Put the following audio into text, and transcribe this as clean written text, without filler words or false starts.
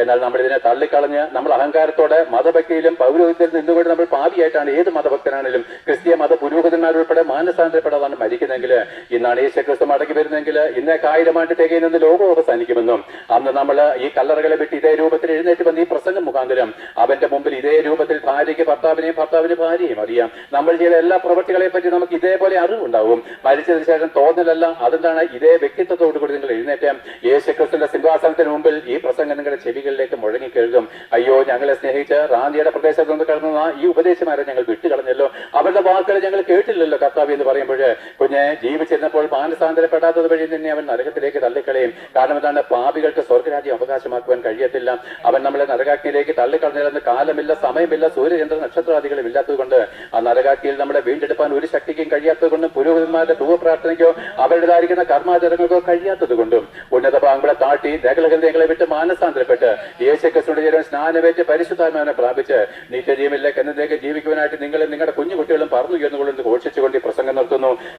എന്നാൽ നമ്മൾ ഇതിനെ തള്ളിക്കളഞ്ഞ് നമ്മൾ അഹങ്കാരത്തോടെ മതഭക്തിയിലും പൗരോഹിത്യത്തിൽ നിന്നുകൊണ്ട് നമ്മൾ പാപിയായിട്ടാണ് ഏത് മതഭക്തനാണെങ്കിലും ക്രിസ്തീയ മത പുരോഹിതന്മാരുൾപ്പെടെ മാനസാന്തരപ്പെടാതാണ് മരിക്കുന്നെങ്കിൽ ഇന്നാണ് യേശുക്രിസ്തു മടങ്ങി വരുന്നെങ്കിൽ ഇന്നേക്ക് 1000 ആണ്ട് തികയുന്ന ലോകം അവസാനിക്കുമെന്നും അന്ന് നമ്മൾ ഈ കല്ലറകളെ വിട്ട് ഇതേ രൂപത്തിൽ എഴുന്നേറ്റ് വന്ന് ഈ പ്രസംഗം മുഖാന്തരം അവന്റെ മുമ്പിൽ ഇതേ രൂപത്തിൽ ഭാര്യയ്ക്ക് ഭർത്താവിനെയും ഭർത്താവിന് ഭാര്യയും അറിയാം. നമ്മൾ ചെയ്ത എല്ലാ പ്രവൃത്തികളെ പറ്റി നമുക്ക് ഇതേപോലെ അറിവുണ്ടാവും. മരിച്ചതിന് ശേഷം തോന്നലല്ല, അതെന്താണ് ഇതേ വ്യക്തിത്വത്തോടു കൂടി നിങ്ങൾ എഴുന്നേറ്റാം യേശുക്രിസ്തുവിന്റെ സിംഹാസനത്തിന് മുമ്പിൽ ഈ പ്രസംഗം നിങ്ങളുടെ ചെവികളിലേക്ക് മുഴങ്ങി കേൾക്കും. അയ്യോ, ഞങ്ങളെ സ്നേഹിച്ച് റാന്നിയുടെ പ്രദേശത്ത് നിന്ന് കടന്ന ഈ ഉപദേശമാരെ ഞങ്ങൾ വിട്ടുകളഞ്ഞല്ലോ, അവരുടെ വാക്കുകൾ ഞങ്ങൾ കേട്ടില്ലല്ലോ കർത്താവ് എന്ന് പറയുമ്പോൾ കുഞ്ഞെ ജീവിച്ചിരുന്നപ്പോൾ മാനസാന്തരപ്പെടാത്തത് വഴി തന്നെ അവൻ നരകത്തിലേക്ക് തള്ളിക്കളയും. കാരണം എന്താണ്? പാപികൾക്ക് സ്വർഗരാജ്യം അവകാശമാക്കുവാൻ കഴിയത്തില്ല. അവൻ നമ്മളെ നരകാഗ്നിയിലേക്ക് തള്ളിക്കളഞ്ഞിരുന്ന കാലമില്ല, സമയമില്ല, സൂര്യചന്ദ്ര നക്ഷത്രാദികളും ഇല്ലാത്തത് കൊണ്ട് ആ നരകാഗ്നിയിൽ നമ്മളെ വീണ്ടെടുപ്പാൻ ഒരു ശക്തിക്കും കഴിയാത്തത് കൊണ്ടും പുരോഹിതന്മാരുടെ ധൂവപ്രാർത്ഥനയ്ക്കോ അവരുടേതായിരിക്കുന്ന കർമാചരണങ്ങൾക്കോ കഴിയാത്തത് കൊണ്ടും ഉന്നത പാങ്കുളെ താട്ടി ദഹലഹൃദയങ്ങളെ വിട്ട് മാനസാന്തരപ്പെട്ട് യേശുക്രിസ്തുവിന്റെ ജീവൻ സ്നാനമേറ്റ് പരിശുദ്ധാത്മാവിനെ പ്രാപിച്ച് നിത്യജീവനിലേക്ക് എന്നതിലേക്ക് ജീവിക്കുവാനായിട്ട് നിങ്ങളും നിങ്ങളുടെ കുഞ്ഞുകുട്ടികളും പറഞ്ഞു എന്നുകൊണ്ട് ഘോഷിച്ചുകൊണ്ട് ഈ പ്രസംഗം നിർത്തുന്നു.